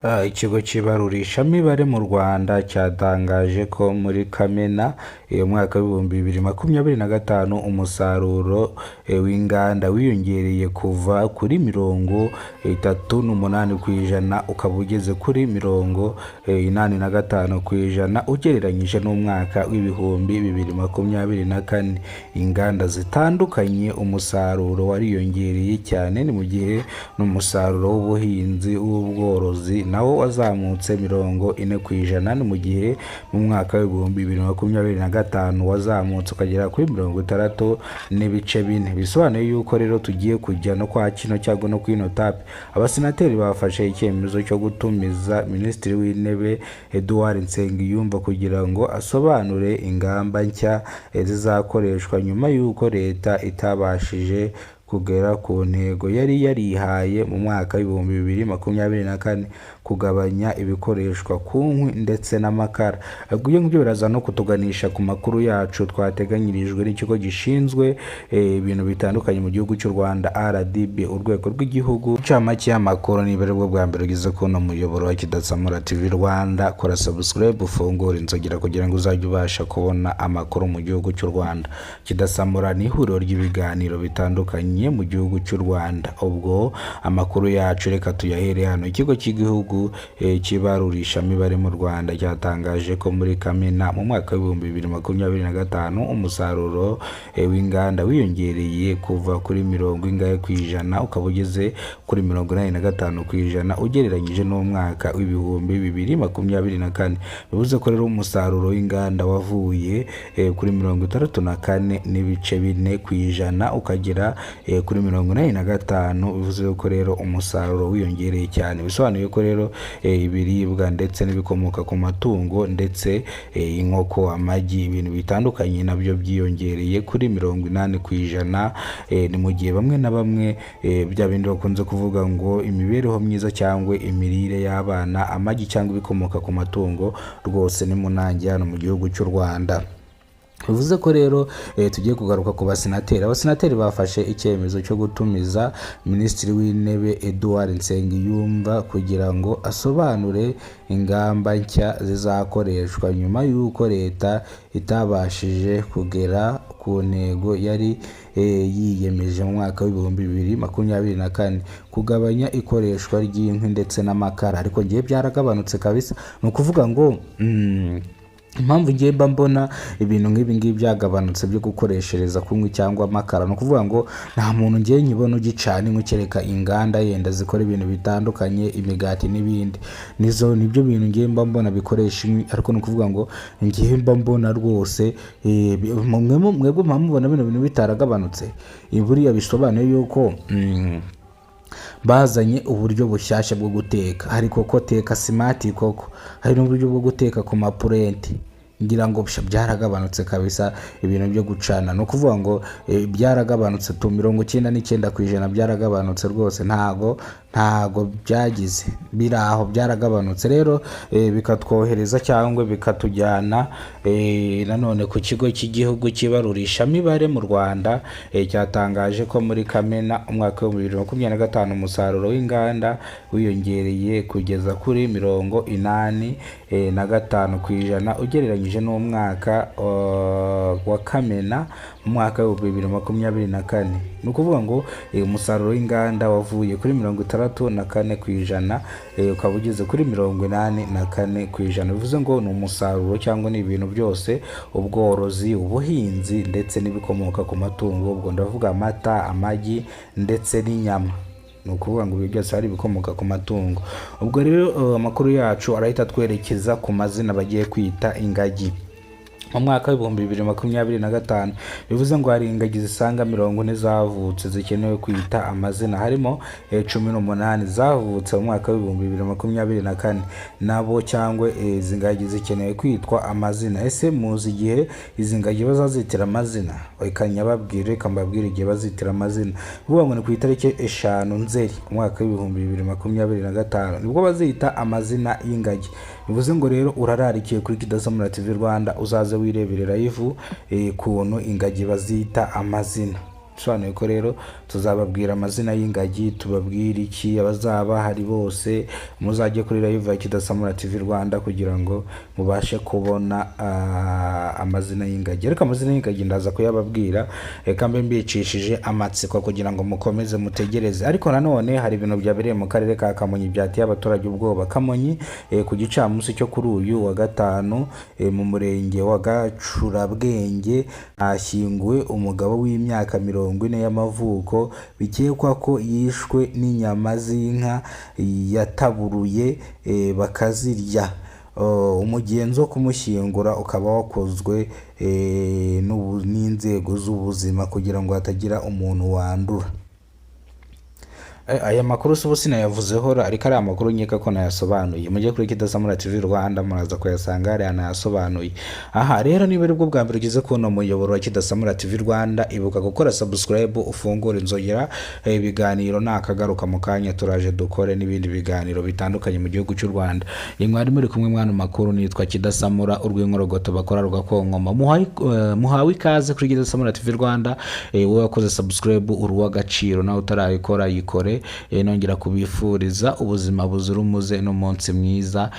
Ikigo cy'ibarurishamibare mu Rwanda cyatangaje ko muri Kamena umwaka w'ibihumbi 2025 umusaruro w'inganda wiyongereye kuva kuri 38% ukaba ugeze kuri 85% ugereranyije n'umwaka w'ibihumbi 2024. Inganda zitandukanye umusaruro wariyongereye cyane, ni mu gihe n'umusaruro w'ubuhinzi w'ubworozi nawo wazamutse 40%, ni mu gihe mu mwaka w'ibihumbi 2025 wazamutse ukagera kuri 60.4. Bisobanuye yuko rero tugiye kujya no kwa kino cyago no kwino tape. Abasenateri bafashe icyemezo cyo gutumiza Minisitiri w'Intebe Edouard Nsengiyumva kugira ngo asobanure ingamba nshya zizakoreshwa nyuma y'uko leta itabashije kugera ku ntego yari yarihaye mu mwaka w'ibihumbi 2024 kugabanya ibikoreshwa ku nkwi ndetse n'amakara. Ibyo ngibyo biraza no kutuganisha ku makuru yacu twateganyirijwe n'ikigo gishinzwe ibintu bitandukanye mu gihugu cy'u Rwanda RDB, urwego rw'igihugu cy'amaki y'amakuru. Niba ari bwo bwa mbere ugeze kuno muyoboro wa Kidatsamura TV Rwanda, kora subscribe ufungure inzogera kugira ngo uzajye ubasha kubona amakuru mu gihugu cy'u Rwanda. Kidatsamura ni ihuriro ry'ibiganiro bitandukanye mu gihugu cy'u Rwanda. Ubwo amakuru yacu reka tuyahere hano. Ikigo cy'igihugu cy'ibarurishamibare mu Rwanda cyatangaje ko muri Kamena mu mwaka w'ibihumbi 2025 umusaruro w'inganda wiyongereye kuva kuri 40% ukaba ugeze kuri 85% ugereranyije n'umwaka w'ibihumbi 2024. Bivuze ko rero umusaruro w'inganda wavuye kuri 64.4% ukagera kuri 85%. Bivuze ko rero umusaruro wiyongereye cyane. Bisobanuye ko rero ibiribwa ndetse n'ibikomoka ku matungo ndetse inkoko, amagi, ibintu bitandukanye nabyo byiyongereye kuri 80%. Ni mu gihe bamwe na bamwe bya bindi bakunze kuvuga ngo imibereho myiza cyangwa imirire y'abana, amagi cyangwa ibikomoka ku matungo rwose ni munange hano mu gihugu cy'u Rwanda. Bivuze ko rero tugiye kugaruka ku basenateri. Abasenateri bafashe icyemezo cyo gutumiza Minisitiri w'Intebe Edouard Nsengiyumva kugira ngo asobanure ingamba nshya zizakoreshwa nyuma y'uko leta itabashije kugera ku ntego yari yiyemeje mu mwaka w'ibihumbi 2024 kugabanya ikoreshwa ry'inkwi ndetse n'amakara. Ariko ngiye byaragabanutse kabisa. Ni ukuvuga ngo impamvu ngiye mba mbona ibintu nk'ibi ngibi byagabanutse byo gukoreshereza kunywa cyangwa amakara, ni ukuvuga ngo nta muntu ngiye nyibona ugicana inkwi kereka inganda yenda zikora ibintu bitandukanye, imigati n'ibindi. Nibyo bintu ngiye mba mbona bikoresha inkwi. Ariko ni ukuvuga ngo ngiye mba mbona rwose mwebwe mubona bino bintu bitaragabanutse. Buriya bisobanuye yuko bazanye uburyo bushyashya bwo guteka. Hari koko teka simati, koko hari n'uburyo bwo guteka ku mapurenti. Ngira ngo byaragabanutse kabisa ibintu byo gucana. No kuvuga ngo byaragabanutse 99% byaragabanutse rwose. Ntago byagize biraho, byaragabanutse. Rero bikatwohereza cyangwa bikatujyana nanone ku kigo cy'igihugu cy'ibarurishamibare mu Rwanda cyatangaje ko muri Kamena umwaka wa 2025 umusaruro w'inganda wiyongereye kugeza kuri 85% ugereranyije n'umwaka wa Kamena mu mwaka wa 2024. Ni ukuvuga ngo umusaruro w'inganda wavuye kuri 64% ukaba ugeze kuri 84%. Bivuze ngo ni umusaruro cyangwa ni ibintu byose, ubworozi, ubuhinzi ndetse n'ibikomoka ku matungo. Ubwo ndavuga amata, amagi ndetse n'inyama. Ni ukuvuga ngo byose hari ibikomoka ku matungo. Ubwo rero amakuru yacu arahita twerekeza ku mazina bagiye kwita ingagi mu mwaka w'ibihumbi 2025. Bivuze ngo hari ingagi zisanga 40 zavutse zikenewe kwita amazina, harimo 18 zavutse mu mwaka w'ibihumbi 2024 nabo cyangwa izi ngagi zikenewe kwitwa amazina. Ese muzi igihe izi ngagi bazazitira amazina? Reka mbabwire igihe bazitira amazina. Bivuga ngo ni ku itariki 5 Nzeri umwaka w'ibihumbi 2025 nibwo bazita amazina y'ingagi. Bivuze ngo rero urararikiye kuri Kidatsamura TV Rwanda uzaze wirebere live kuntu ingagi bazita amazina. bisobanuye ko rero tuzababwira amazina y'ingagi, tubabwire iki, abazaba hari bose muzajye kuri live ya Kidasamura TV Rwanda kugira ngo mubashe kubona amazina y'ingagi. Ariko amazina y'ingagi ndaza kuyababwira, reka mbe mbicishije amatsiko kugira ngo mukomeze mutegereze. Ariko nanone hari ibintu byabereye mu karere ka Kamonyi byateye abaturage ubwoba. Kamonyi ku gicamunsi cyo kuri uyu wa gatanu mu murenge wa Gacurabwenge hashyinguwe umugabo w'imyaka 40 y'amavuko bikekwa ko yishwe n'inyama z'inka yataburuye bakazirya. Umugenzo wo kumushyingura ukaba wakozwe n'inzego z'ubuzima kugira ngo hatagira umuntu wandura. Aya makuru si ubusi nayavuzeho, ariko ari amakuru nkeka ko nayasobanuye. Mujye kuri Kidasamura TV Rwanda muraza kuyasanga hari nayasobanuye. Aha rero niba ari bwo bwa mbere ugeze kuno muyoboro wa Kidasamura TV Rwanda, ibuka gukora subscribe, ufungura inzogera, ibiganiro nakagaruka mu kanya turaje dukore n'ibindi biganiro bitandukanye mu gihugu cy'u Rwanda. Mwari muri kumwe mwana makuru, nitwa Kidasamura, urw'inkorogoto bakora rugakongoma. Muhawe ikaze kuri Kidasamura TV Rwanda. Wowe wakoze subscribe uruwa gaciro, nawe utarayikora yikore. Nongera kubifuriza ubuzima buzira umuze n'umunsi mwiza.